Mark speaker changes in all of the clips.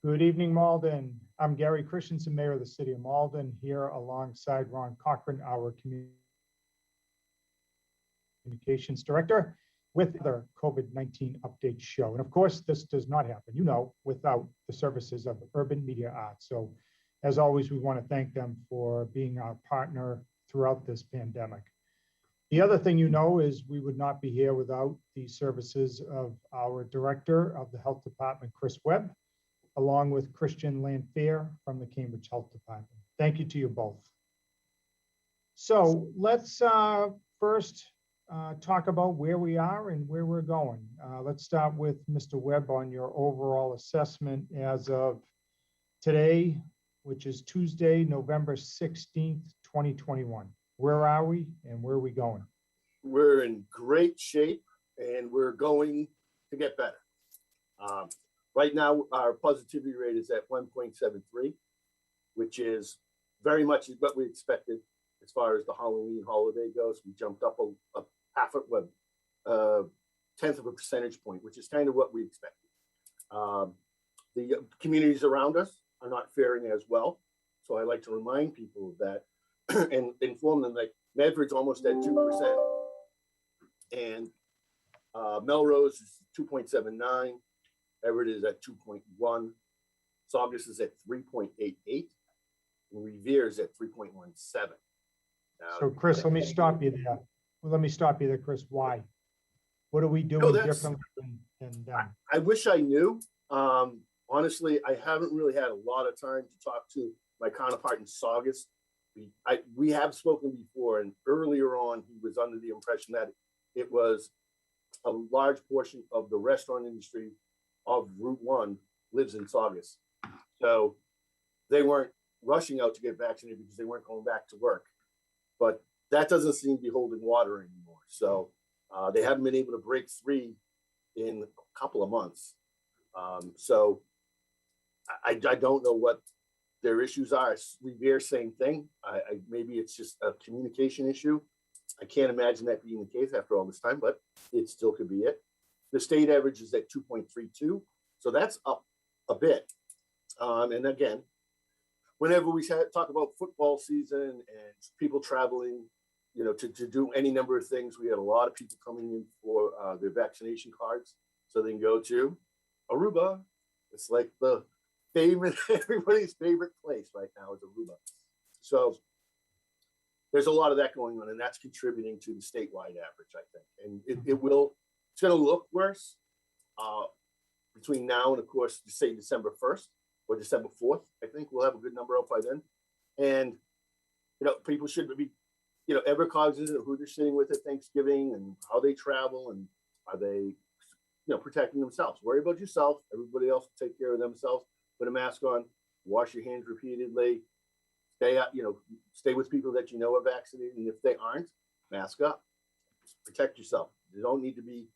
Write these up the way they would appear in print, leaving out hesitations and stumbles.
Speaker 1: Good evening, Malden. I'm Gary Christenson, Mayor of the City of Malden, here alongside Ron Cochran, our Communications Director, with the COVID-19 update show. And of course, this does not happen, without the services of Urban Media Arts. So as always, we want to thank them for being our partner throughout this pandemic. The other thing is we would not be here without the services of our Director of the Health Department, Chris Webb, along with Christian Lanphere from the Cambridge Health Department. Thank you to you both. So let's first talk about where we are and where we're going. Let's start with Mr. Webb on your overall assessment as of today, which is Tuesday, November 16th, 2021. Where are we and where are we going?
Speaker 2: We're in great shape and we're going to get better. Right now, our positivity rate is at 1.73, which is very much what we expected as far as the Halloween holiday goes. We jumped up a tenth of a percentage point, which is kind of what we expected. The communities around us are not faring as well. So I like to remind people of that and inform them that Medford's almost at 2%. And Melrose is 2.79. Everett is at 2.1. Saugus is at 3.88. And Revere is at 3.17.
Speaker 1: So Chris, let me stop you there. Chris. Why? What are we doing differently than them?
Speaker 2: I wish I knew. Honestly, I haven't really had a lot of time to talk to my counterpart in Saugus. We have spoken before, and earlier on, he was under the impression that it was a large portion of the restaurant industry of Route 1 lives in Saugus. So they weren't rushing out to get vaccinated because they weren't going back to work. But that doesn't seem to be holding water anymore. So they haven't been able to break 3 in a couple of months. So I don't know what their issues are. Revere, same thing. Maybe it's just a communication issue. I can't imagine that being the case after all this time, but it still could be it. The state average is at 2.32, so that's up a bit. And again, whenever we talk about football season and people traveling, to do any number of things, we had a lot of people coming in for their vaccination cards, so they can go to Aruba. It's like the everybody's favorite place right now is Aruba. So there's a lot of that going on, and that's contributing to the statewide average, I think. And it's going to look worse between now and, of course, say December 1st or December 4th. I think we'll have a good number out by then. And, people should be, ever cognizant of who they're sitting with at Thanksgiving and how they travel and are they, protecting themselves. Worry about yourself. Everybody else will take care of themselves. Put a mask on, wash your hands repeatedly, stay with people that are vaccinated. And if they aren't, mask up, protect yourself. You don't need to be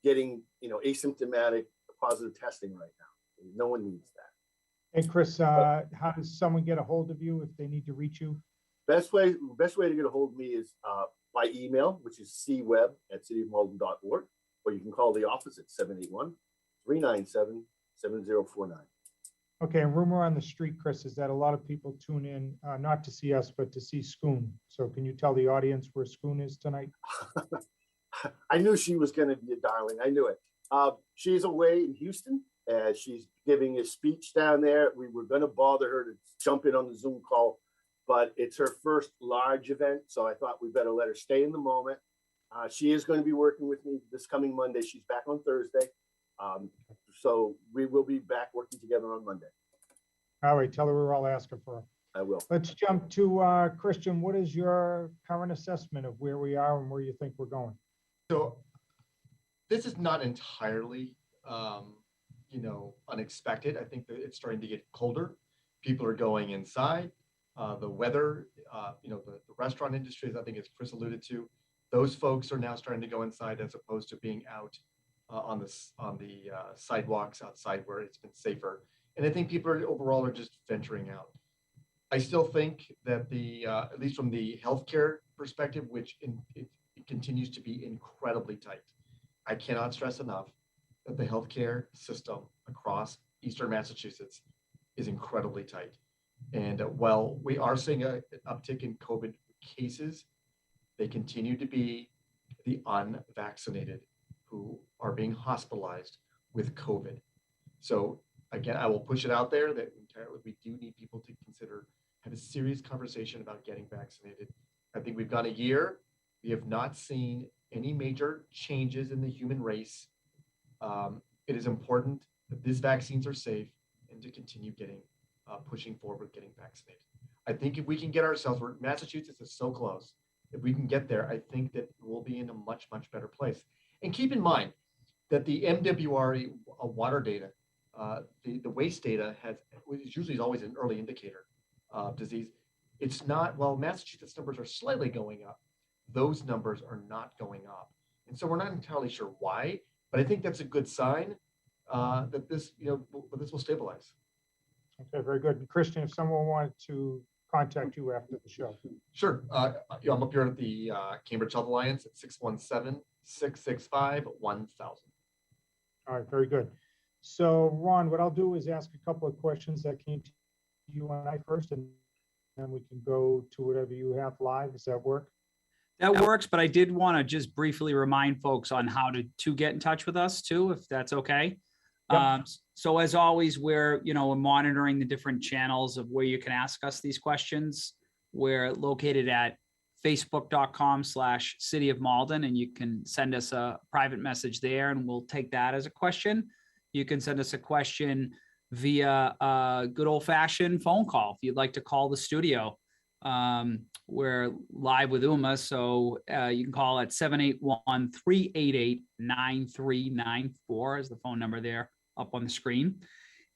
Speaker 2: getting, asymptomatic positive testing right now. No one needs that.
Speaker 1: Hey, Chris, how does someone get a hold of you if they need to reach you?
Speaker 2: Best way to get a hold of me is by email, which is cwebb@cityofmalden.org, or you can call the office at 781-397-7049.
Speaker 1: Okay, and rumor on the street, Chris, is that a lot of people tune in, not to see us, but to see Schoon. So can you tell the audience where Schoon is tonight?
Speaker 2: I knew she was going to be a darling. I knew it. She's away in Houston. She's giving a speech down there. We were going to bother her to jump in on the Zoom call, but it's her first large event. So I thought we better let her stay in the moment. She is going to be working with me this coming Monday. She's back on Thursday. So we will be back working together on Monday.
Speaker 1: All right, tell her we're all asking for her.
Speaker 2: I will.
Speaker 1: Let's jump to Christian. What is your current assessment of where we are and where you think we're going?
Speaker 3: So this is not entirely, unexpected. I think that it's starting to get colder. People are going inside. The weather, the restaurant industry, I think as Chris alluded to, those folks are now starting to go inside as opposed to being out on the sidewalks outside where it's been safer. And I think people overall are just venturing out. I still think that at least from the healthcare perspective, which it continues to be incredibly tight. I cannot stress enough that the healthcare system across Eastern Massachusetts is incredibly tight. And while we are seeing an uptick in COVID cases, they continue to be the unvaccinated who are being hospitalized with COVID. So again, I will push it out there that we do need people to consider, have a serious conversation about getting vaccinated. I think we've gone a year. We have not seen any major changes in the human race. It is important that these vaccines are safe and to continue pushing forward with getting vaccinated. I think if we can get ourselves, where Massachusetts is so close, if we can get there, I think that we'll be in a much, much better place. And keep in mind that the MWRE water data, the waste data is usually always an early indicator of disease. It's not, well, Massachusetts numbers are slightly going up. Those numbers are not going up. And so we're not entirely sure why, but I think that's a good sign that this will stabilize.
Speaker 1: Okay, very good. And Christian, if someone wanted to contact you after the show.
Speaker 3: Sure. I'm up here at the Cambridge Health Alliance at 617-665-1000.
Speaker 1: All right, very good. So Ron, what I'll do is ask a couple of questions that came to you and I first, and then we can go to whatever you have live. Does that work?
Speaker 4: That works, but I did want to just briefly remind folks on how to get in touch with us too, if that's okay.
Speaker 1: Yep.
Speaker 4: So as always, we're monitoring the different channels of where you can ask us these questions. We're located at facebook.com/City of Malden, and you can send us a private message there and we'll take that as a question. You can send us a question via a good old fashioned phone call. If you'd like to call the studio, we're live with Uma. So you can call at 781-388-9394 is the phone number there up on the screen.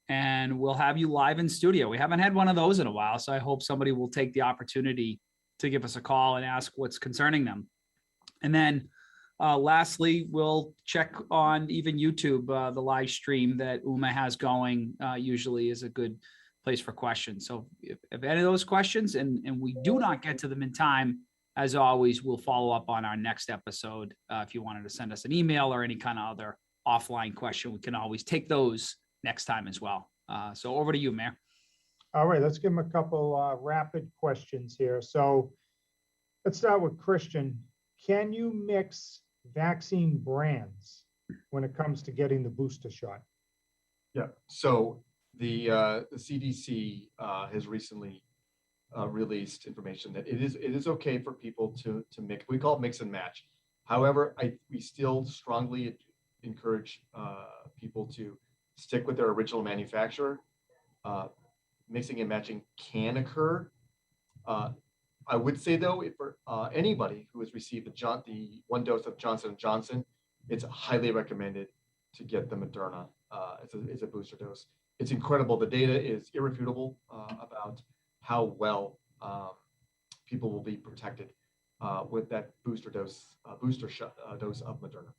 Speaker 4: And we'll have you live in studio. We haven't had one of those in a while, so I hope somebody will take the opportunity to give us a call and ask what's concerning them. And then lastly, we'll check on even YouTube, the live stream that Uma has going usually is a good place for questions. So if any of those questions and we do not get to them in time, as always, we'll follow up on our next episode. If you wanted to send us an email or any kind of other offline question, we can always take those next time as well. So over to you, Mayor.
Speaker 1: All right, let's give him a couple rapid questions here. So let's start with Christian. Can you mix vaccine brands when it comes to getting the booster shot?
Speaker 3: Yeah, so the CDC has recently released information that it is okay for people to mix. We call it mix and match. However, we still strongly encourage people to stick with their original manufacturer. Mixing and matching can occur. I would say though, if for anybody who has received the 1 dose of Johnson & Johnson, it's highly recommended to get the Moderna as a booster dose. It's incredible. The data is irrefutable about how well people will be protected with that booster dose of Moderna.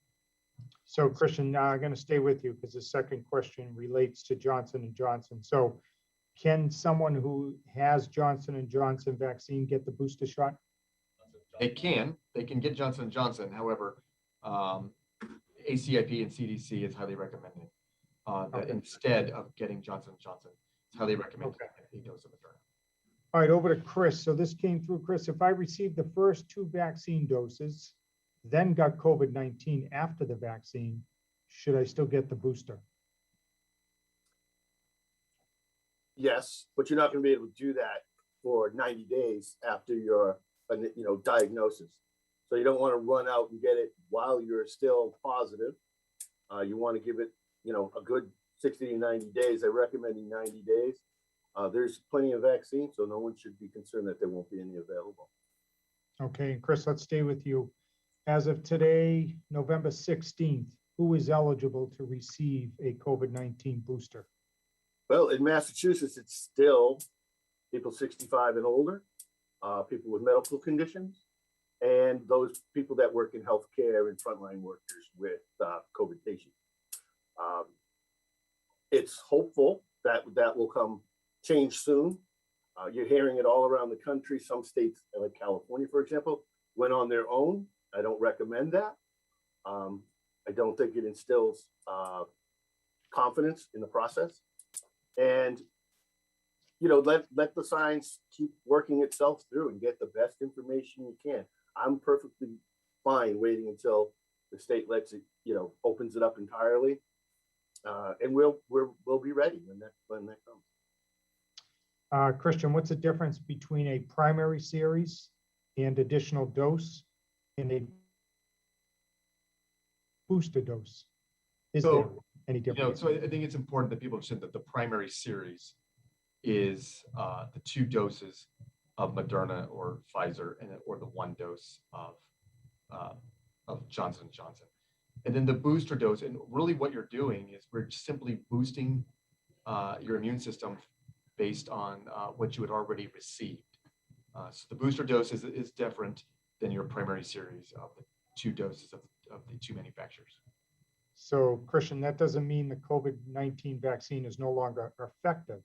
Speaker 1: So Christian, now I'm going to stay with you because the second question relates to Johnson & Johnson. So can someone who has Johnson & Johnson vaccine get the booster shot?
Speaker 3: They can get Johnson & Johnson. However, ACIP and CDC is highly recommending that instead of getting Johnson & Johnson, it's highly recommended a dose of Moderna.
Speaker 1: All right, over to Chris. So this came through, Chris. If I received the first 2 vaccine doses, then got COVID-19 after the vaccine, should I still get the booster?
Speaker 2: Yes, but you're not going to be able to do that for 90 days after your diagnosis. So you don't want to run out and get it while you're still positive. You want to give it, a good 60 to 90 days. I recommend 90 days. There's plenty of vaccine, so no one should be concerned that there won't be any available.
Speaker 1: Okay, and Chris, let's stay with you. As of today, November 16th, who is eligible to receive a COVID-19 booster?
Speaker 2: Well, in Massachusetts, it's still people 65 and older, people with medical conditions, and those people that work in healthcare and frontline workers with COVID patients. It's hopeful that will come change soon. You're hearing it all around the country. Some states, like California, for example, went on their own. I don't recommend that. I don't think it instills confidence in the process. And, let the science keep working itself through and get the best information you can. I'm perfectly fine waiting until the state lets it, opens it up entirely. And we'll be ready when that comes.
Speaker 1: Christian, what's the difference between a primary series and additional dose and a booster dose? Is there any difference?
Speaker 3: So I think it's important that people understand that the primary series is the 2 doses of Moderna or Pfizer, or the 1 dose of Johnson & Johnson. And then the booster dose, and really what you're doing is we're simply boosting your immune system based on what you had already received. So the booster dose is different than your primary series of the 2 doses of the 2 manufacturers.
Speaker 1: So, Christian, that doesn't mean the COVID-19 vaccine is no longer effective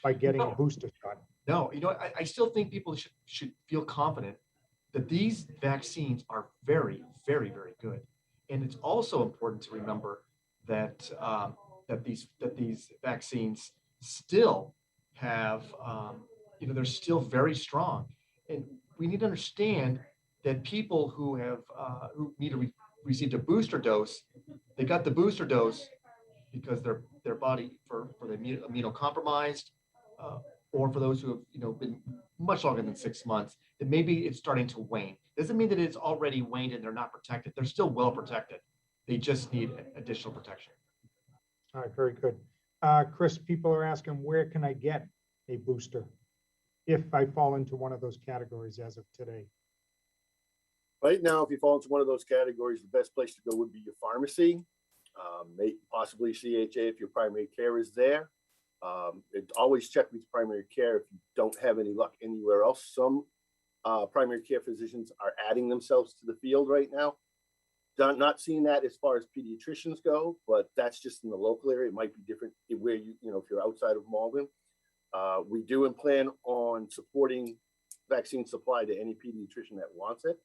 Speaker 1: by getting a booster shot.
Speaker 3: No, I still think people should feel confident that these vaccines are very, very, very good. And it's also important to remember that that these vaccines still have, they're still very strong. And we need to understand that people who have received a booster dose, they got the booster dose because their body for the immunocompromised, or for those who have been much longer than 6 months, that maybe it's starting to wane. Doesn't mean that it's already waned and they're not protected. They're still well protected. They just need additional protection.
Speaker 1: All right, very good. Chris, people are asking, where can I get a booster if I fall into one of those categories as of today?
Speaker 2: Right now, if you fall into one of those categories, the best place to go would be your pharmacy, possibly CHA if your primary care is there. Always check with primary care if you don't have any luck anywhere else. Some primary care physicians are adding themselves to the field right now. Not seeing that as far as pediatricians go, but that's just in the local area. It might be different where if you're outside of Malden. We do and plan on supporting vaccine supply to any pediatrician that wants it.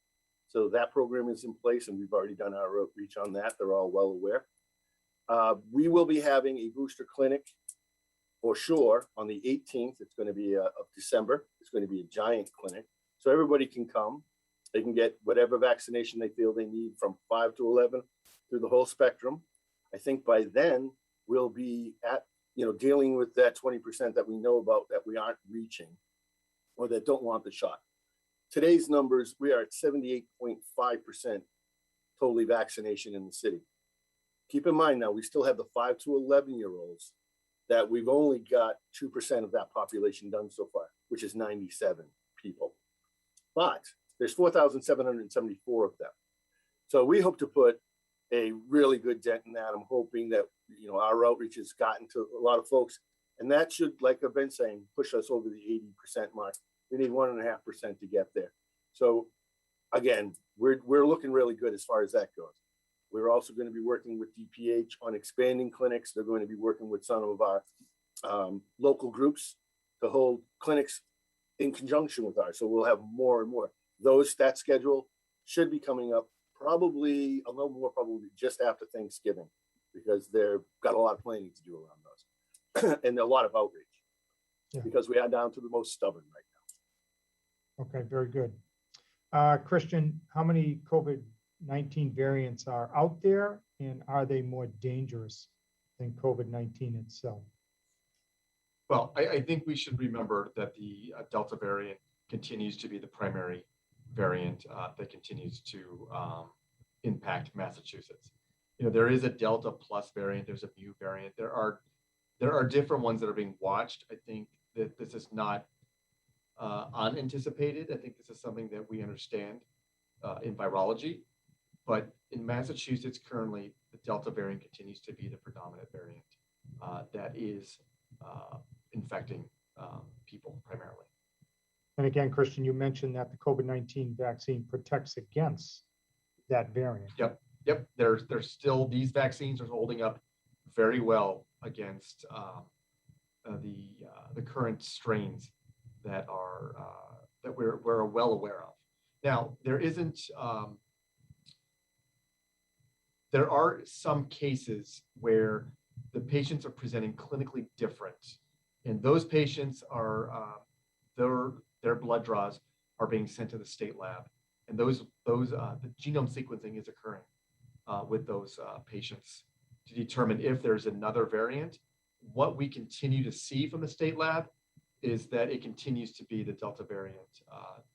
Speaker 2: So that program is in place, and we've already done our outreach on that. They're all well aware. We will be having a booster clinic for sure on the 18th. It's going to be of December. It's going to be a giant clinic, so everybody can come. They can get whatever vaccination they feel they need from 5 to 11 through the whole spectrum. I think by then we'll be at dealing with that 20% that we know about that we aren't reaching or that don't want the shot. Today's numbers, we are at 78.5% totally vaccination in the city. Keep in mind now, we still have the 5 to 11-year-olds that we've only got 2% of that population done so far, which is 97 people. But there's 4,774 of them. So we hope to put a really good dent in that. I'm hoping that our outreach has gotten to a lot of folks, and that should, like I've been saying, push us over the 80% mark. We need 1.5% to get there. So again, we're looking really good as far as that goes. We're also going to be working with DPH on expanding clinics. They're going to be working with some of our local groups to hold clinics in conjunction with ours. So we'll have more and more. That schedule should be coming up probably a little more, probably just after Thanksgiving, because they've got a lot of planning to do around those and a lot of outreach, because we are down to the most stubborn right now.
Speaker 1: Okay, very good. Christian, how many COVID-19 variants are out there, and are they more dangerous than COVID-19 itself?
Speaker 3: Well, I think we should remember that the Delta variant continues to be the primary variant that continues to impact Massachusetts. There is a Delta plus variant. There's a Mu variant. There are different ones that are being watched. I think that this is not unanticipated. I think this is something that we understand in virology. But in Massachusetts, currently, the Delta variant continues to be the predominant variant that is infecting people primarily.
Speaker 1: And again, Christian, you mentioned that the COVID-19 vaccine protects against that variant.
Speaker 3: Yep. There's still, these vaccines are holding up very well against the current strains that are that we're well aware of. Now, there are some cases where the patients are presenting clinically different. And those patients are, their blood draws are being sent to the state lab. And the genome sequencing is occurring with those patients to determine if there's another variant. What we continue to see from the state lab is that it continues to be the Delta variant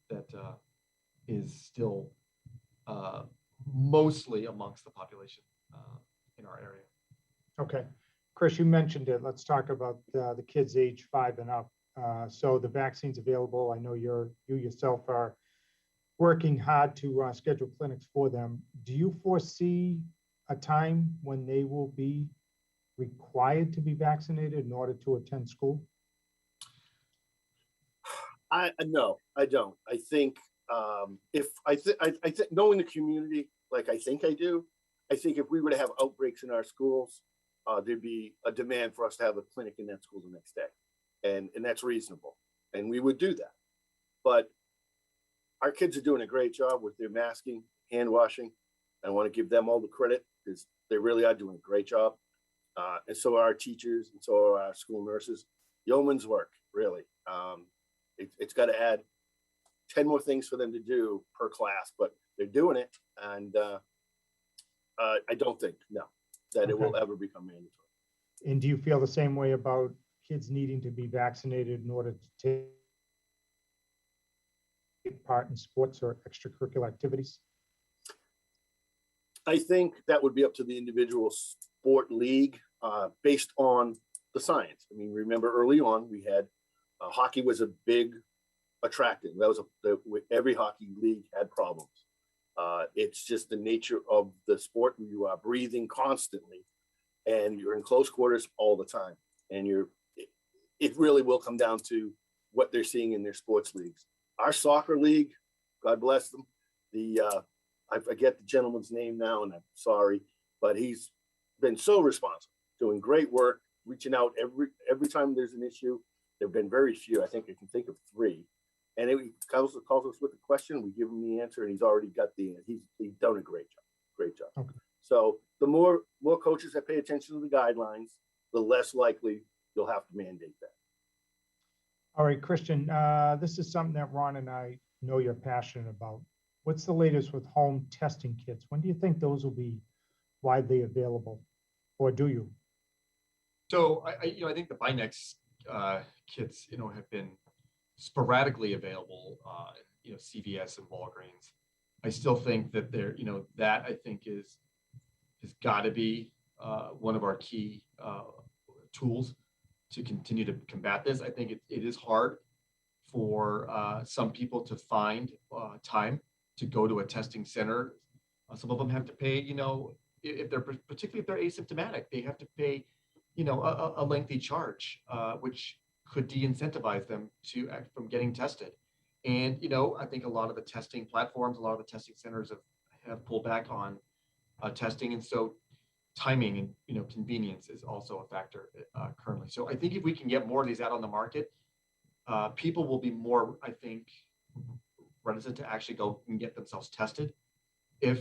Speaker 3: that is still mostly amongst the population in our area.
Speaker 1: Okay. Chris, you mentioned it. Let's talk about the kids age 5 and up. So the vaccine's available. I know you yourself are working hard to schedule clinics for them. Do you foresee a time when they will be required to be vaccinated in order to attend school?
Speaker 2: No, I don't. I think I think knowing the community like I think I do, I think if we were to have outbreaks in our schools, there'd be a demand for us to have a clinic in that school the next day, and that's reasonable, and we would do that. But our kids are doing a great job with their masking, hand washing. I want to give them all the credit because they really are doing a great job, and so are our teachers, and so are our school nurses. Yeoman's work, really. It's got to add 10 more things for them to do per class, but they're doing it, and I don't think that it will ever become mandatory.
Speaker 1: And do you feel the same way about kids needing to be vaccinated in order to take part in sports or extracurricular activities?
Speaker 2: I think that would be up to the individual sport league based on the science. I mean, remember early on we had hockey was a big attractant. That was every hockey league had problems. It's just the nature of the sport. You are breathing constantly, and you're in close quarters all the time. And it really will come down to what they're seeing in their sports leagues. Our soccer league, God bless them. I forget the gentleman's name now, and I'm sorry, but he's been so responsible, doing great work, reaching out every time there's an issue. There've been very few. I think I can think of 3. And he calls us with a question. We give him the answer, and he's already got the answer. He's done a great job. Great job. Okay. So the more coaches that pay attention to the guidelines, the less likely you'll have to mandate that.
Speaker 1: All right, Christian, this is something that Ron and I know you're passionate about. What's the latest with home testing kits? When do you think those will be widely available, or do you?
Speaker 3: So I think the Binex kits, have been sporadically available, CVS and Walgreens. I still think that that I think has got to be one of our key tools to continue to combat this. I think it is hard for some people to find time to go to a testing center. Some of them have to pay, particularly if they're asymptomatic, they have to pay, a lengthy charge, which could de-incentivize them from getting tested. And, I think a lot of the testing platforms, a lot of the testing centers have pulled back on testing. And so timing and, convenience is also a factor currently. So I think if we can get more of these out on the market, people will be more, I think, reticent to actually go and get themselves tested if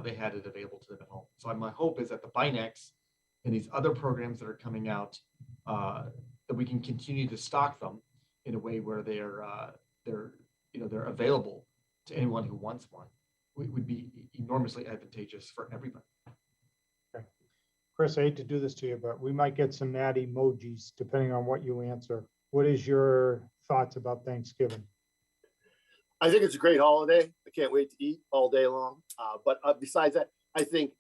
Speaker 3: they had it available to them at home. So my hope is that the Binex and these other programs that are coming out, that we can continue to stock them in a way where they're available to anyone who wants one. It would be enormously advantageous for everybody.
Speaker 1: Okay. Chris, I hate to do this to you, but we might get some mad emojis depending on what you answer. What is your thoughts about Thanksgiving?
Speaker 2: I think it's a great holiday. I can't wait to eat all day long. But besides that, I think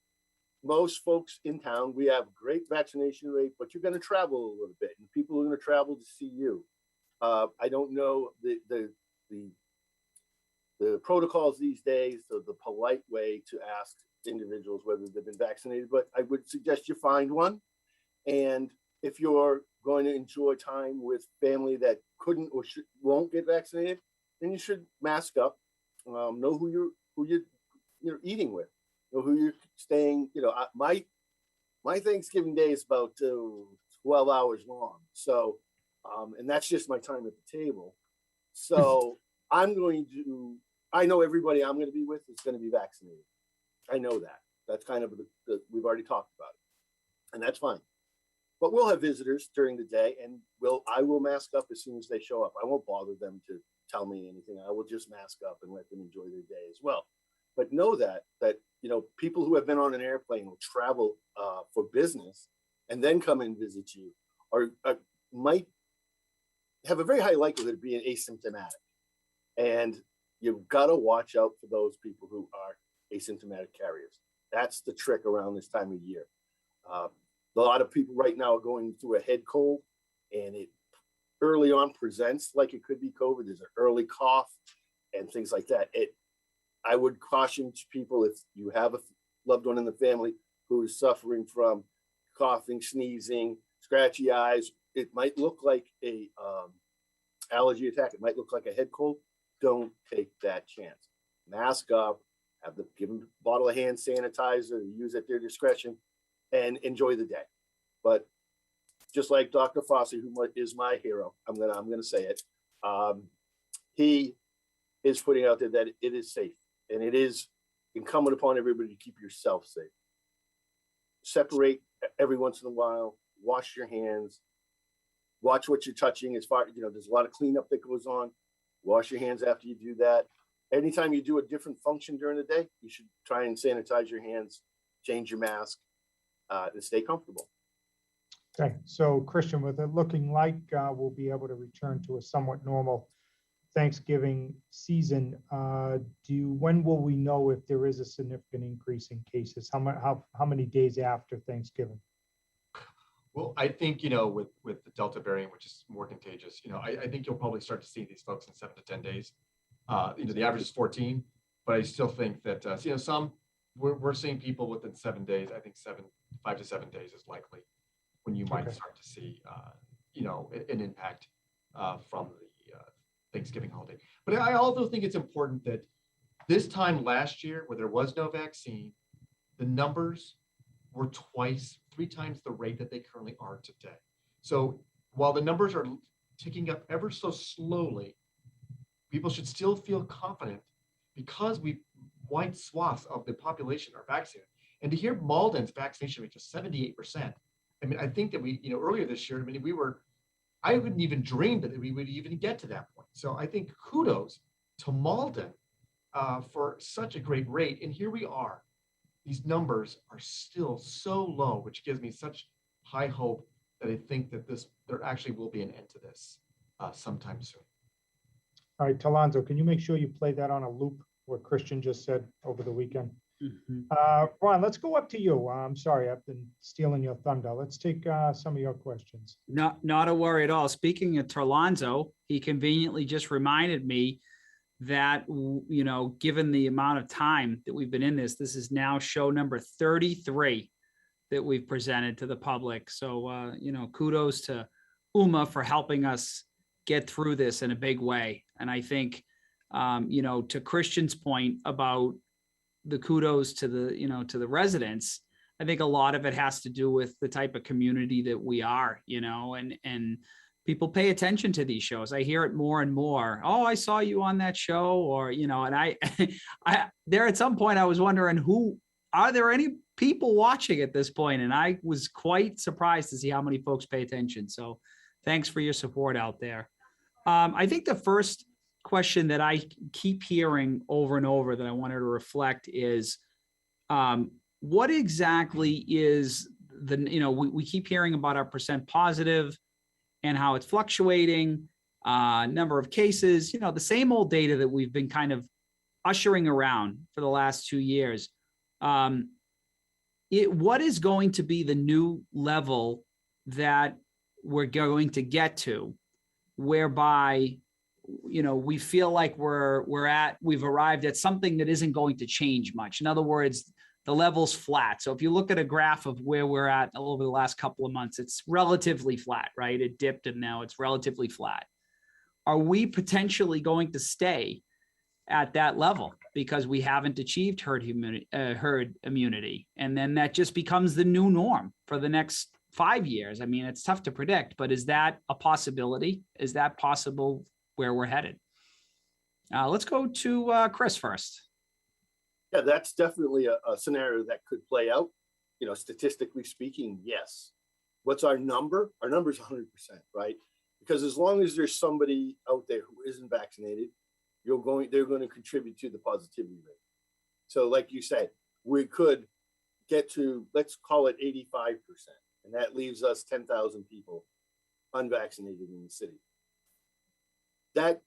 Speaker 2: most folks in town, we have great vaccination rate, but you're going to travel a little bit, and people are going to travel to see you. I don't know the protocols these days, so the polite way to ask individuals whether they've been vaccinated, but I would suggest you find one. And if you're going to enjoy time with family that couldn't or won't get vaccinated, then you should mask up. Know who you're eating with. Know who you're staying. My Thanksgiving day is about 12 hours long. So, and that's just my time at the table. So I know everybody I'm going to be with is going to be vaccinated. I know that. That's kind of we've already talked about it, and that's fine. But we'll have visitors during the day, and I will mask up as soon as they show up. I won't bother them to tell me anything. I will just mask up and let them enjoy their day as well. But know that people who have been on an airplane will travel for business and then come and visit you, or might have a very high likelihood of being asymptomatic. And you've got to watch out for those people who are asymptomatic carriers. That's the trick around this time of year. A lot of people right now are going through a head cold, and it early on presents like it could be COVID. There's an early cough and things like that. I would caution people, if you have a loved one in the family who is suffering from coughing, sneezing, scratchy eyes, it might look like a allergy attack. It might look like a head cold. Don't take that chance. Mask up, give them a bottle of hand sanitizer, use at their discretion, and enjoy the day. But just like Dr. Fossey, who is my hero, I'm gonna say it. He is putting out there that it is safe, and it is incumbent upon everybody to keep yourself safe. Separate every once in a while. Wash your hands. Watch what you're touching. As far there's a lot of cleanup that goes on. Wash your hands after you do that. Anytime you do a different function during the day, you should try and sanitize your hands, change your mask, and stay comfortable.
Speaker 1: Okay, so Christian, with it looking like we'll be able to return to a somewhat normal Thanksgiving season, when will we know if there is a significant increase in cases? How many days after Thanksgiving?
Speaker 3: Well, I think, with the Delta variant, which is more contagious, I think you'll probably start to see these folks in 7 to 10 days. The average is 14, but I still think that, we're seeing people within 7 days. I think 5 to 7 days is likely when you might start to see, an impact from the Thanksgiving holiday. But I also think it's important that this time last year, where there was no vaccine, the numbers were 3 times the rate that they currently are today. So while the numbers are ticking up ever so slowly, people should still feel confident because wide swaths of the population are vaccinated. And to hear Malden's vaccination rate is 78%. I mean, I think that earlier this year, I wouldn't even dream that we would even get to that point. So I think kudos to Malden for such a great rate. And here we are. These numbers are still so low, which gives me such high hope that I think that there actually will be an end to this sometime soon.
Speaker 1: All right, Talonzo, can you make sure you play that on a loop, what Christian just said over the weekend? Ron, let's go up to you. I'm sorry, I've been stealing your thunder. Let's take some of your questions.
Speaker 4: Not a worry at all. Speaking of Talonzo, he conveniently just reminded me that, given the amount of time that we've been in this is now show number 33 that we've presented to the public. So, kudos to Uma for helping us get through this in a big way. And I think, to Christian's point about the kudos to the residents, I think a lot of it has to do with the type of community that we are, and people pay attention to these shows. I hear it more and more. Oh, I saw you on that show, or, and I there at some point I was wondering, are there any people watching at this point? And I was quite surprised to see how many folks pay attention. So thanks for your support out there. I think the first question that I keep hearing over and over that I wanted to reflect is, what exactly is we keep hearing about our percent positive and how it's fluctuating, number of cases, the same old data that we've been kind of ushering around for the last 2 years. What is going to be the new level that we're going to get to, whereby we feel like we've arrived at something that isn't going to change much? In other words, the level's flat. So if you look at a graph of where we're at over the last couple of months, it's relatively flat, right? It dipped and now it's relatively flat. Are we potentially going to stay at that level because we haven't achieved herd immunity? And then that just becomes the new norm for the next 5 years. I mean, it's tough to predict, but is that a possibility? Is that possible where we're headed? Let's go to Chris first.
Speaker 2: Yeah, that's definitely a scenario that could play out. Statistically speaking, yes. what's our number? Our number is 100%, right? Because as long as there's somebody out there who isn't vaccinated, they're going to contribute to the positivity rate. So like you said, we could get to, let's call it 85%. And that leaves us 10,000 people unvaccinated in the city. That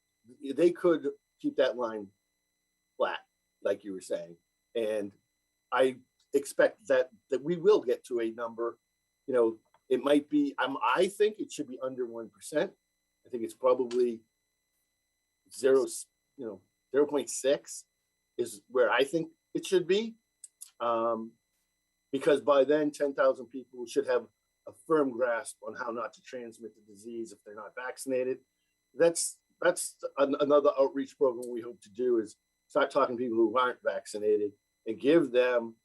Speaker 2: they could keep that line flat, like you were saying. And I expect that we will get to a number, you know, it might be, I think it should be under 1%. I think it's probably 0.6 is where I think it should be. Because by then 10,000 people should have a firm grasp on how not to transmit the disease if they're not vaccinated. That's another outreach program we hope to do, is start talking to people who aren't vaccinated and give them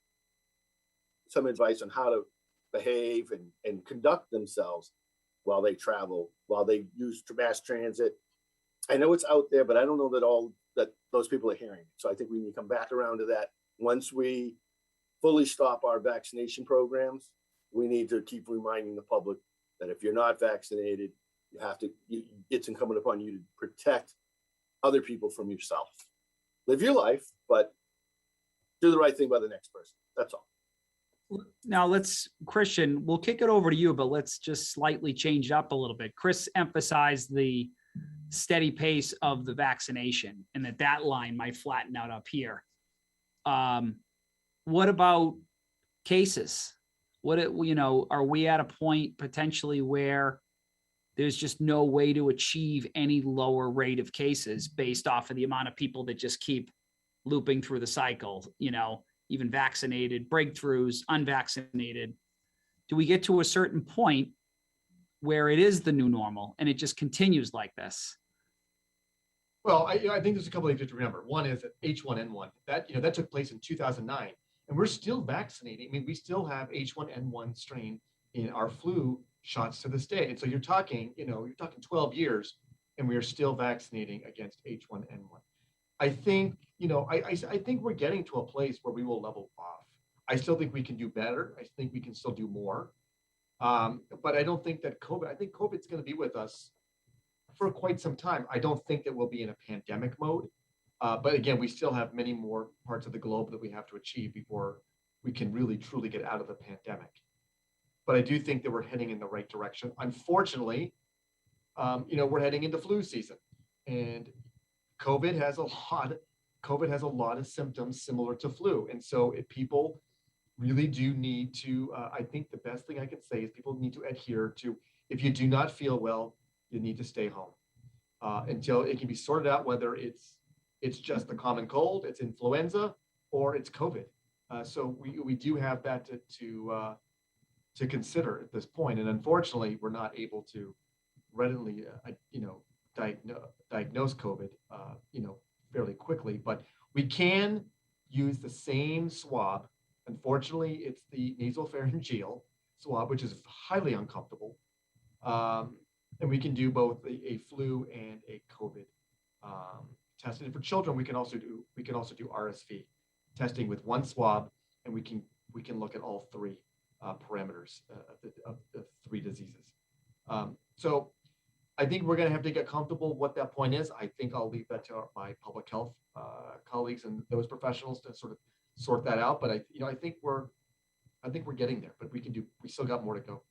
Speaker 2: some advice on how to behave and conduct themselves while they travel, while they use mass transit. I know it's out there, but I don't know that those people are hearing it. So I think we need to come back around to that. Once we fully stop our vaccination programs, we need to keep reminding the public that if you're not vaccinated, it's incumbent upon you to protect other people from yourself. Live your life, but do the right thing by the next person. That's all.
Speaker 4: Now Christian, we'll kick it over to you, but let's just slightly change it up a little bit. Chris emphasized the steady pace of the vaccination and that line might flatten out up here. What about cases? Are we at a point potentially where there's just no way to achieve any lower rate of cases based off of the amount of people that just keep looping through the cycle, even vaccinated, breakthroughs, unvaccinated? Do we get to a certain point where it is the new normal and it just continues like this?
Speaker 3: Well, I think there's a couple of things to remember. One is that H1N1, that took place in 2009, and we're still vaccinating. I mean, we still have H1N1 strain in our flu shots to this day. And so you're talking 12 years, and we are still vaccinating against H1N1. I think, I think we're getting to a place where we will level off. I still think we can do better. I think we can still do more. But I don't think that I think COVID's going to be with us for quite some time. I don't think that we'll be in a pandemic mode. But again, we still have many more parts of the globe that we have to achieve before we can really, truly get out of the pandemic. But I do think that we're heading in the right direction. Unfortunately, we're heading into flu season, and COVID has a lot of symptoms similar to flu. And so if people really do need to, I think the best thing I can say is people need to adhere to, if you do not feel well, you need to stay home until it can be sorted out, whether it's just a common cold, it's influenza, or it's COVID. So we do have that to consider at this point. And unfortunately, we're not able to readily, diagnose COVID, fairly quickly, but we can use the same swab. Unfortunately, it's the nasopharyngeal swab, which is highly uncomfortable. And we can do both a flu and a COVID testing. For children, we can also do RSV testing with one swab, and we can look at all three parameters of the three diseases. So I think we're going to have to get comfortable what that point is. I think I'll leave that to my public health colleagues and those professionals to sort of sort that out. But I think we're getting there. But we still got more to go.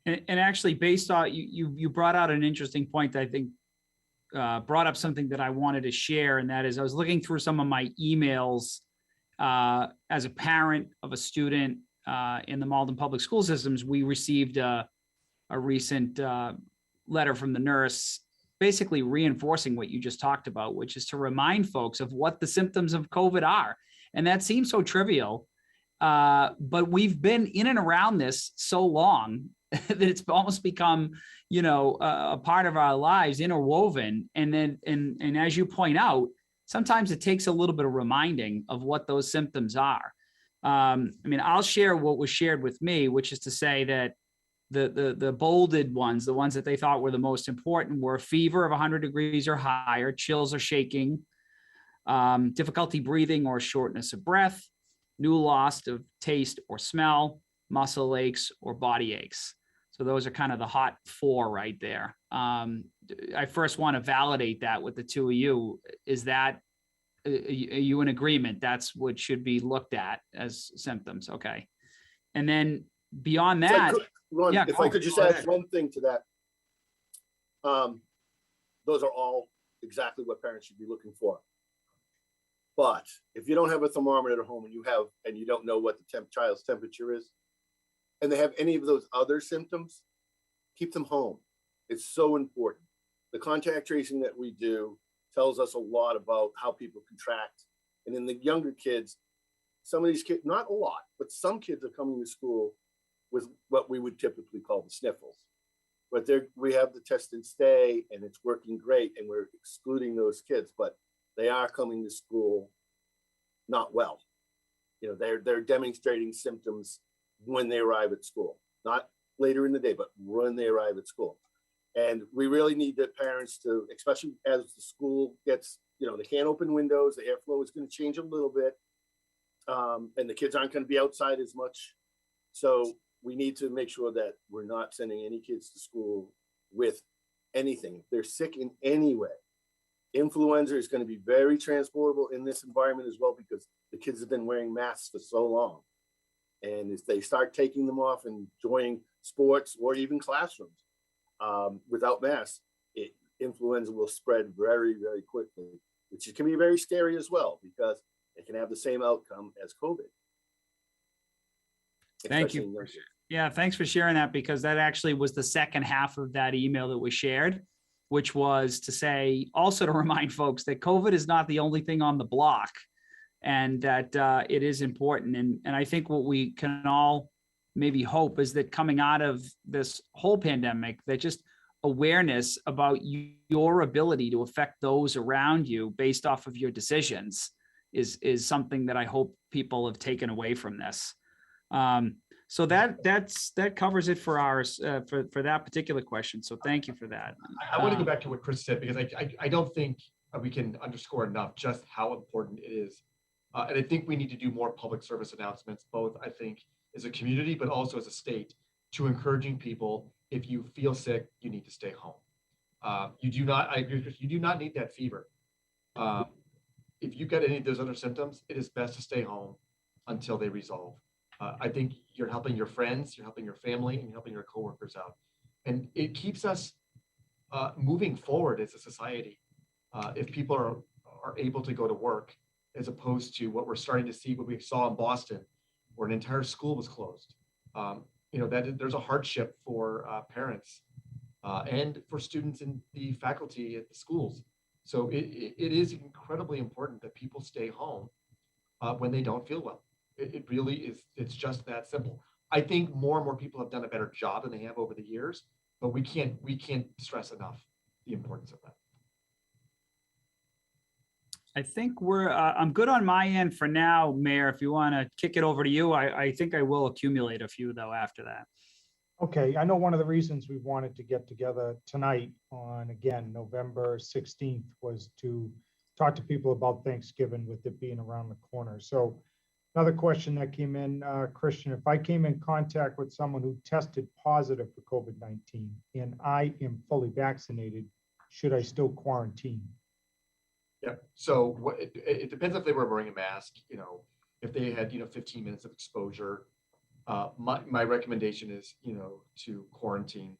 Speaker 4: And actually, based on you brought out an interesting point that I think brought up something that I wanted to share, and that is I was looking through some of my emails as a parent of a student in the Malden public school systems. We received a recent letter from the nurse basically reinforcing what you just talked about, which is to remind folks of what the symptoms of COVID are. And that seems so trivial, but we've been in and around this so long that it's almost become, a part of our lives, interwoven. And as you point out, sometimes it takes a little bit of reminding of what those symptoms are. I'll share what was shared with me, which is to say that the bolded ones, the ones that they thought were the most important, were fever of 100 degrees or higher, chills or shaking, difficulty breathing or shortness of breath, new loss of taste or smell, muscle aches, or body aches. So those are kind of the hot 4 right there. I first want to validate that with the two of you. Is that, are you in agreement? That's what should be looked at as symptoms. Okay. And then beyond
Speaker 2: If I
Speaker 4: that,
Speaker 2: could, Ron,
Speaker 4: yeah,
Speaker 2: if I could just
Speaker 4: go
Speaker 2: add
Speaker 4: ahead.
Speaker 2: one thing to that. Those are all exactly what parents should be looking for. But if you don't have a thermometer at home and you don't know what the child's temperature is, and they have any of those other symptoms, keep them home. It's so important. The contact tracing that we do tells us a lot about how people contract. And in the younger kids, some of these kids, not a lot, but some kids are coming to school with what we would typically call the sniffles. But we have the test and stay, and it's working great, and we're excluding those kids, but they are coming to school not well. You know, they're demonstrating symptoms when they arrive at school, not later in the day, but when they arrive at school. And we really need the parents to, especially as the school gets, you know, they can't open windows, the airflow is going to change a little bit, and the kids aren't going to be outside as much. So we need to make sure that we're not sending any kids to school with anything. If they're sick in any way, influenza is going to be very transportable in this environment as well, because the kids have been wearing masks for so long. And if they start taking them off and joining sports or even classrooms without masks, influenza will spread very, very quickly, which can be very scary as well, because it can have the same outcome as COVID.
Speaker 4: Thank you. Yeah, thanks for sharing that, because that actually was the second half of that email that was shared, which was to say, also to remind folks that COVID is not the only thing on the block, and that it is important. And I think what we can all maybe hope is that coming out of this whole pandemic, that just awareness about your ability to affect those around you based off of your decisions is something that I hope people have taken away from this. So that covers it for ours, for that particular question. So thank you for that.
Speaker 3: I want to go back to what Chris said, because I don't think we can underscore enough just how important it is. And I think we need to do more public service announcements, both, I think, as a community, but also as a state, to encouraging people, if you feel sick, you need to stay home. You do not, I agree with Chris, you do not need that fever. If you've got any of those other symptoms, it is best to stay home until they resolve. I think you're helping your friends, you're helping your family, and you're helping your coworkers out. And it keeps us moving forward as a society. If people are able to go to work, as opposed to what we're starting to see, what we saw in Boston, where an entire school was closed. You know, that there's a hardship for parents and for students and the faculty at the schools. So it is incredibly important that people stay home when they don't feel well. It really is. It's just that simple. I think more and more people have done a better job than they have over the years, but we can't stress enough the importance of that.
Speaker 4: I think I'm good on my end for now, Mayor. If you want to kick it over to you, I think I will accumulate a few though after that.
Speaker 1: Okay, I know one of the reasons we wanted to get together tonight on, again, November 16th was to talk to people about Thanksgiving, with it being around the corner. So another question that came in, Christian, if I came in contact with someone who tested positive for COVID-19 and I am fully vaccinated, should I still quarantine?
Speaker 3: Yeah. So it depends if they were wearing a mask. You know, if they had 15 minutes of exposure. My recommendation is to quarantine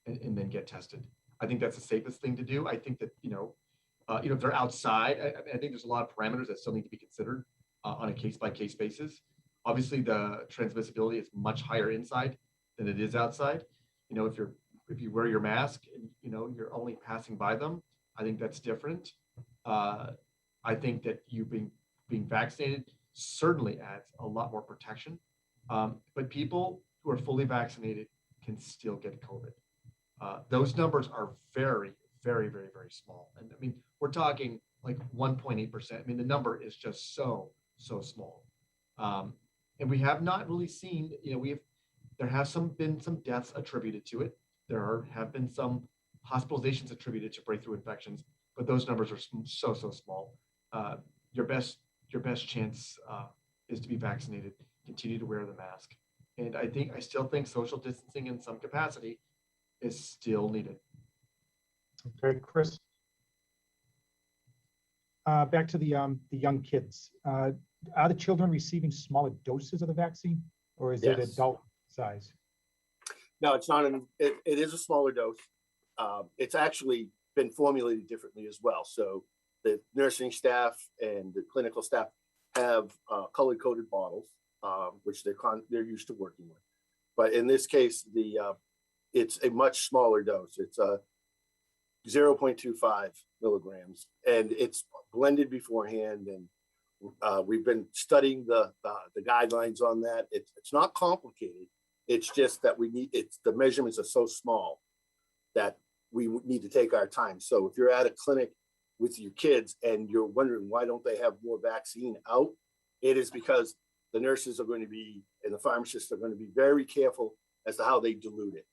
Speaker 3: and then get tested. I think that's the safest thing to do. I think that if they're outside, I think there's a lot of parameters that still need to be considered on a case-by-case basis. Obviously, the transmissibility is much higher inside than it is outside. You know, if you wear your mask and you're only passing by them, I think that's different. I think that you being vaccinated certainly adds a lot more protection. But people who are fully vaccinated can still get COVID. Those numbers are very, very, very, very small. And I mean, we're talking like 1.8%. I mean, the number is just so small. And we have not really seen, there have been some deaths attributed to it. There have been some hospitalizations attributed to breakthrough infections, but those numbers are so small. Your best chance is to be vaccinated. Continue to wear the mask, And I still think social distancing in some capacity is still needed.
Speaker 1: Okay, Chris. Back to the young kids. Are the children receiving smaller doses of the vaccine, or is it
Speaker 2: Yes.
Speaker 1: adult size?
Speaker 2: No, it's not. It is a smaller dose. It's actually been formulated differently as well. So the nursing staff and the clinical staff have color-coded bottles, which they're used to working with. But in this case, it's a much smaller dose. It's 0.25 milligrams, and it's blended beforehand. And we've been studying the guidelines on that. It's not complicated. It's just that the measurements are so small that we need to take our time. So if you're at a clinic with your kids and you're wondering why don't they have more vaccine out, it is because the nurses are going to be, and the pharmacists are going to be very careful as to how they dilute it,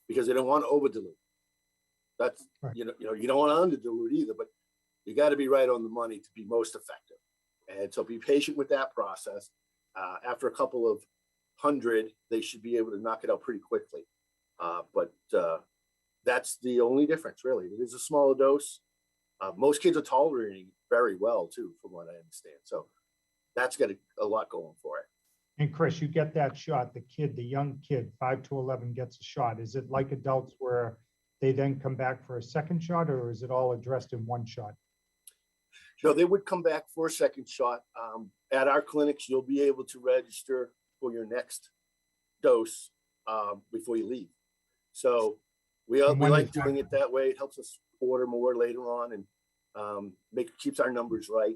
Speaker 2: because they don't want to over dilute. That's right. You don't want to under dilute either, but you got to be right on the money to be most effective. And so be patient with that process. After a couple of 100, they should be able to knock it out pretty quickly. But that's the only difference, really. It is a smaller dose. Most kids are tolerating very well, too, from what I understand. So that's got a lot going for it.
Speaker 1: And Chris, you get that shot, the young kid, 5 to 11 gets a shot. Is it like adults where they then come back for a second shot, or is it all addressed in one shot?
Speaker 2: No, they would come back for a second shot. At our clinics, you'll be able to register for your next dose before you leave. So we like doing it that way. It helps us order more later on and keeps our numbers right.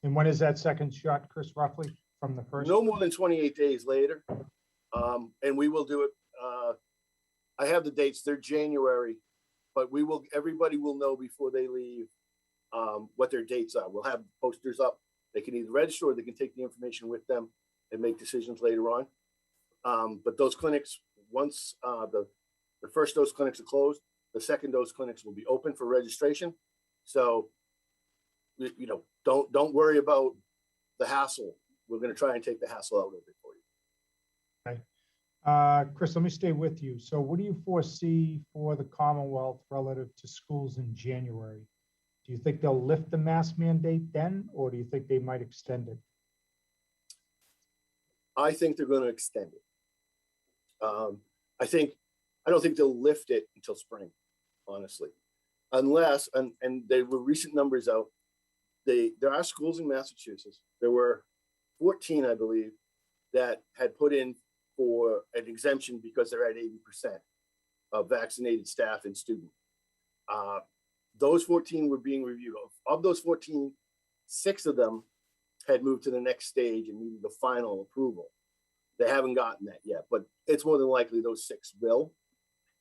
Speaker 1: And when is that second shot, Chris, roughly from the first?
Speaker 2: No more than 28 days later. And we will do it. I have the dates. They're January, but everybody will know before they leave what their dates are. We'll have posters up. They can either register or they can take the information with them and make decisions later on. But those clinics, once the first dose clinics are closed, the second dose clinics will be open for registration. So, don't worry about the hassle. We're going to try and take the hassle out of it for you.
Speaker 1: Okay. Chris, let me stay with you. So what do you foresee for the Commonwealth relative to schools in January? Do you think they'll lift the mask mandate then, or do you think they might extend it?
Speaker 2: I think they're going to extend it. I don't think they'll lift it until spring, honestly, unless, and there were recent numbers out. There are schools in Massachusetts. There were 14, I believe, that had put in for an exemption because they're at 80% of vaccinated staff and students. Those 14 were being reviewed. Of those 14, 6 of them had moved to the next stage and needed the final approval. They haven't gotten that yet, but it's more than likely those 6 will.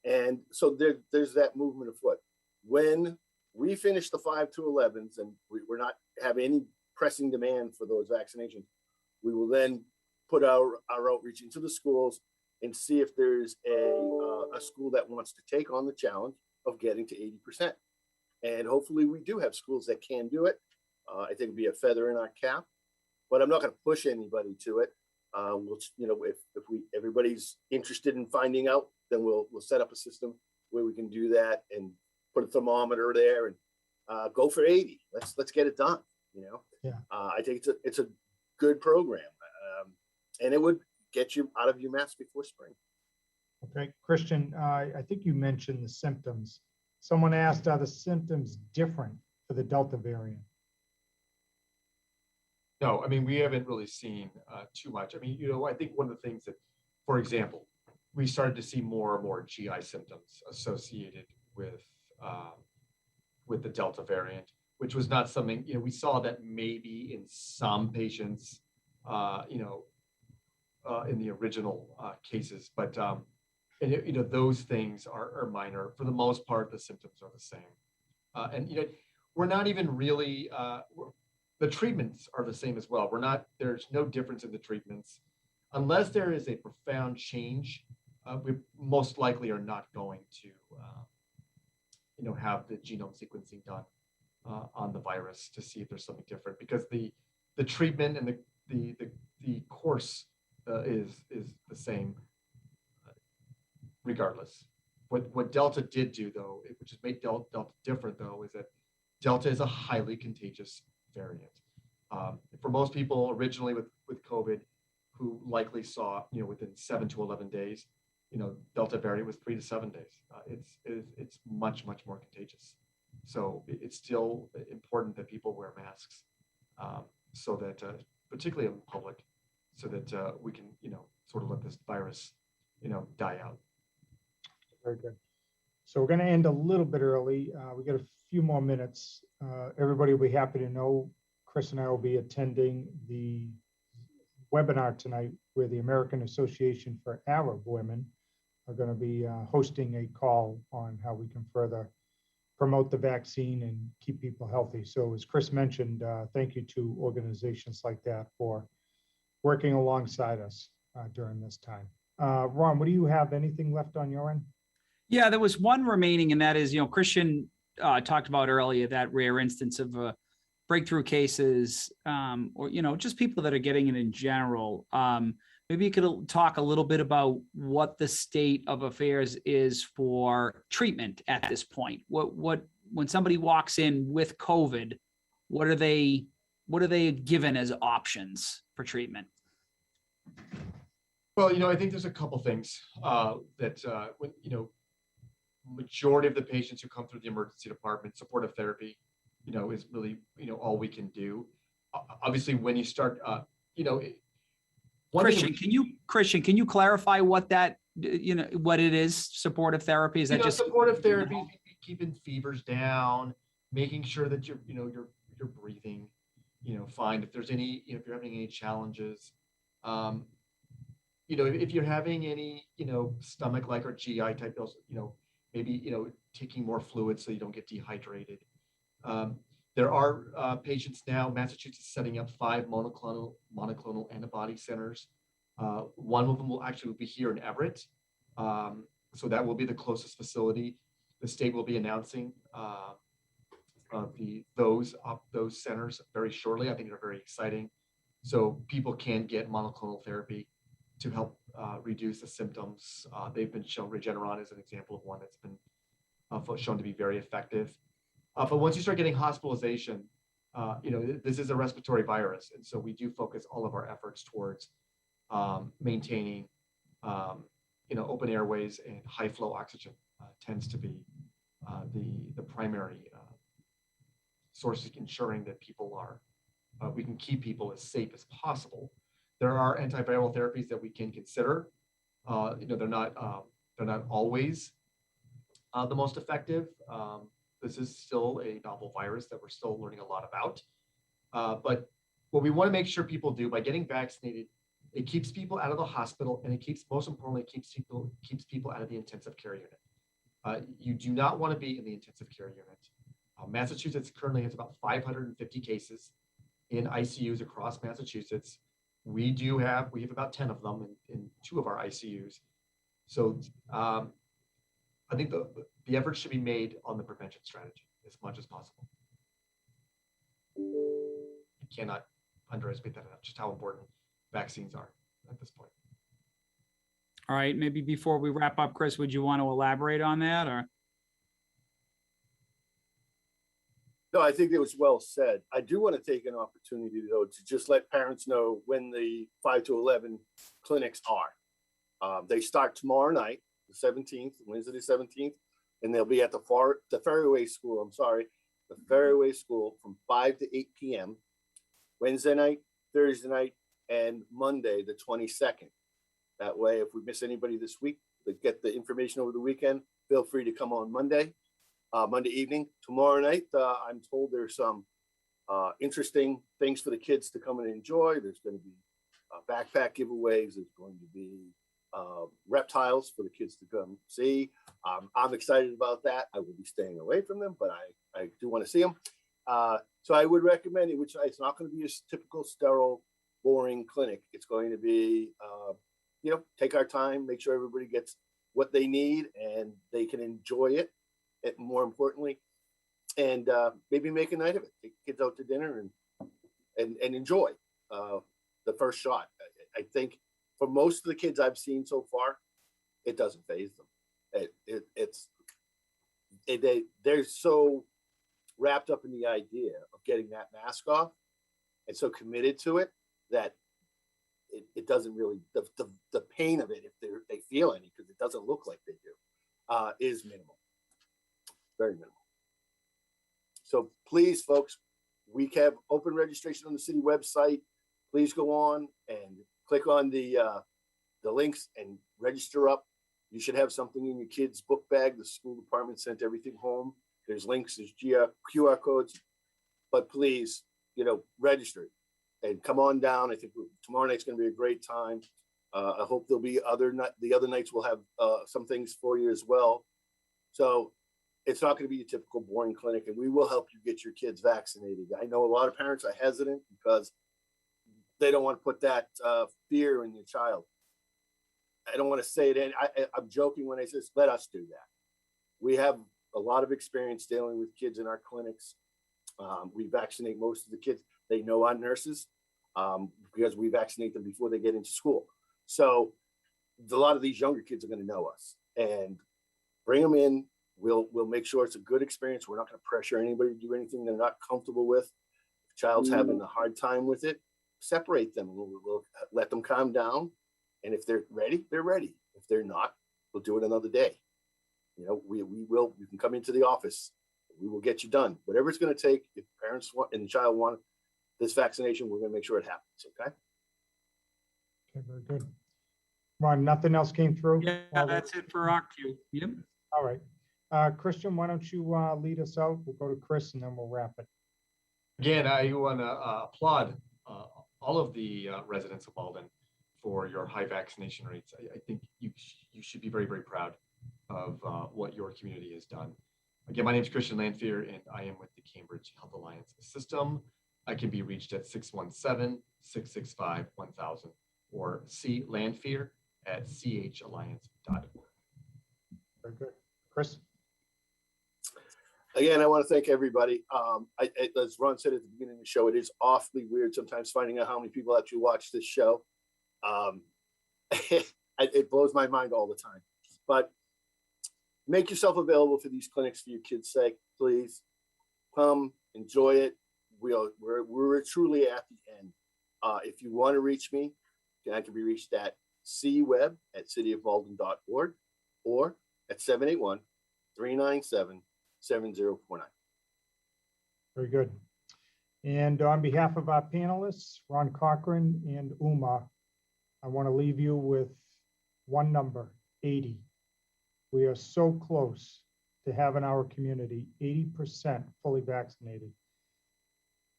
Speaker 2: And so there's that movement afoot. When we finish the 5 to 11s and we're not having any pressing demand for those vaccinations, we will then put our outreach into the schools and see if there's a school that wants to take on the challenge of getting to 80%. And hopefully we do have schools that can do it. I think it'd be a feather in our cap, but I'm not going to push anybody to it. If everybody's interested in finding out, then we'll set up a system where we can do that and put a thermometer there and go for 80. Let's get it done.
Speaker 1: Yeah.
Speaker 2: I think it's a good program, and it would get you out of your mask before spring.
Speaker 1: Okay, Christian, I think you mentioned the symptoms. Someone asked, are the symptoms different for the Delta variant?
Speaker 3: No, I mean, we haven't really seen too much. I mean, I think one of the things that, for example, we started to see more and more GI symptoms associated with the Delta variant, which was not something, we saw that maybe in some patients, in the original cases, but those things are minor. For the most part, the symptoms are the same. And we're not even really, the treatments are the same as well. There's no difference in the treatments. Unless there is a profound change, we most likely are not going to, have the genome sequencing done on the virus to see if there's something different, because the treatment and the course is the same regardless. What Delta did do, though, which has made Delta different, though, is that Delta is a highly contagious variant. For most people originally with COVID, who likely saw, within 7 to 11 days, Delta variant was 3 to 7 days. It's much more contagious. So it's still important that people wear masks, so that, particularly in public, so that we can, sort of let this virus, die out.
Speaker 1: Very good. So we're going to end a little bit early. We got a few more minutes. Everybody will be happy to know Chris and I will be attending the webinar tonight where the American Association for Arab Women are going to be hosting a call on how we can further promote the vaccine and keep people healthy. So as Chris mentioned, thank you to organizations like that for working alongside us during this time. Ron, what do you have? Anything left on your end?
Speaker 4: Yeah, there was one remaining, and that is, Christian talked about earlier, that rare instance of breakthrough cases, or, just people that are getting it in general. Maybe you could talk a little bit about what the state of affairs is for treatment at this point. When somebody walks in with COVID, what are they given as options for treatment?
Speaker 3: Well, I think there's a couple things that when majority of the patients who come through the emergency department, supportive therapy, is really all we can do. Obviously, when you start,
Speaker 4: Christian, can you clarify what that, what it is? Supportive therapy, is that just
Speaker 3: supportive therapy? Keeping fevers down, making sure that you're breathing, fine. If there's any, if you're having any challenges, if you're having any, stomach-like or GI type ills, maybe, taking more fluids so you don't get dehydrated. There are patients now, Massachusetts setting up 5 monoclonal antibody centers. One of them will actually be here in Everett. So that will be the closest facility. The state will be announcing those centers very shortly. I think they're very exciting. So people can get monoclonal therapy to help reduce the symptoms. They've been shown, Regeneron is an example of one that's been shown to be very effective. But once you start getting hospitalization, this is a respiratory virus. And so we do focus all of our efforts towards maintaining, open airways, and high flow oxygen tends to be the primary source of ensuring that people are, we can keep people as safe as possible. There are antiviral therapies that we can consider. They're not always the most effective. This is still a novel virus that we're still learning a lot about. But what we want to make sure people do by getting vaccinated, it keeps people out of the hospital, and most importantly, keeps people out of the intensive care unit. You do not want to be in the intensive care unit. Massachusetts currently has about 550 cases in ICUs across Massachusetts. We have about 10 of them in 2 of our ICUs. So I think the effort should be made on the prevention strategy as much as possible. You cannot underestimate that enough, just how important vaccines are at this point.
Speaker 4: All right, maybe before we wrap up, Chris, would you want to elaborate on that, or?
Speaker 2: No, I think it was well said. I do want to take an opportunity, though, to just let parents know when the 5 to 11 clinics are. They start tomorrow night, the 17th, Wednesday the 17th, and they'll be at the Ferryway School, the Ferryway School from 5 to 8 p.m. Wednesday night, Thursday night, and Monday the 22nd. That way, if we miss anybody this week, they get the information over the weekend. Feel free to come on Monday evening. Tomorrow night, I'm told there's some interesting things for the kids to come and enjoy. There's going to be backpack giveaways. There's going to be reptiles for the kids to come see. I'm excited about that. I will be staying away from them, but I do want to see them. So I would recommend it, which it's not going to be a typical sterile, boring clinic. It's going to be, take our time, make sure everybody gets what they need and they can enjoy it. And more importantly, and maybe make a night of it. Take kids out to dinner and enjoy the first shot. I think for most of the kids I've seen so far, it doesn't faze them. They're so wrapped up in the idea of getting that mask off and so committed to it that it doesn't really, the pain of it, if they feel any, because it doesn't look like they do, is minimal, very minimal. So please, folks, we have open registration on the city website. Please go on and click on the links and register up. You should have something in your kid's book bag. The school department sent everything home. There's links, there's QR codes, but please, register and come on down. I think tomorrow night's going to be a great time. I hope there'll be the other nights we'll have some things for you as well. So it's not going to be a typical boring clinic, and we will help you get your kids vaccinated. I know a lot of parents are hesitant because they don't want to put that fear in your child. I don't want to say it. I'm joking when I say, let us do that. We have a lot of experience dealing with kids in our clinics. We vaccinate most of the kids. They know our nurses because we vaccinate them before they get into school. So a lot of these younger kids are going to know us, and bring them in. We'll make sure it's a good experience. We're not going to pressure anybody to do anything they're not comfortable with. If a child's having a hard time with it, separate them. We'll let them calm down. And if they're ready, they're ready. If they're not, we'll do it another day. You can come into the office. We will get you done. Whatever it's going to take. If parents want and the child want this vaccination, we're going to make sure it happens. Okay.
Speaker 1: Okay, very good. Ron, nothing else came through?
Speaker 4: Yeah, that's it for our queue. Yep.
Speaker 1: All right. Christian, why don't you lead us out? We'll go to Chris and then we'll wrap it.
Speaker 3: Again, I want to applaud all of the residents of Malden for your high vaccination rates. I think you should be very, very proud of what your community has done. Again, my name is Christian Lanphere, and I am with the Cambridge Health Alliance System. I can be reached at 617-665-1000 or clanphere@challiance.org.
Speaker 1: Very good. Chris?
Speaker 2: Again, I want to thank everybody. As Ron said at the beginning of the show, it is awfully weird sometimes finding out how many people actually watch this show. It blows my mind all the time. But make yourself available for these clinics for your kids' sake, please. Come, enjoy it. We're truly at the end. If you want to reach me, I can be reached at cwebb@cityofmalden.org or at 781-397-7049.
Speaker 1: Very good. And on behalf of our panelists, Ron Cochran and Uma, I want to leave you with one number, 80. We are so close to having our community 80% fully vaccinated.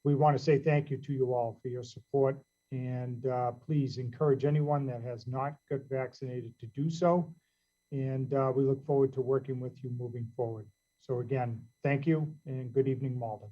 Speaker 1: We want to say thank you to you all for your support, and please encourage anyone that has not got vaccinated to do so. And we look forward to working with you moving forward. So again, thank you and good evening, Malden.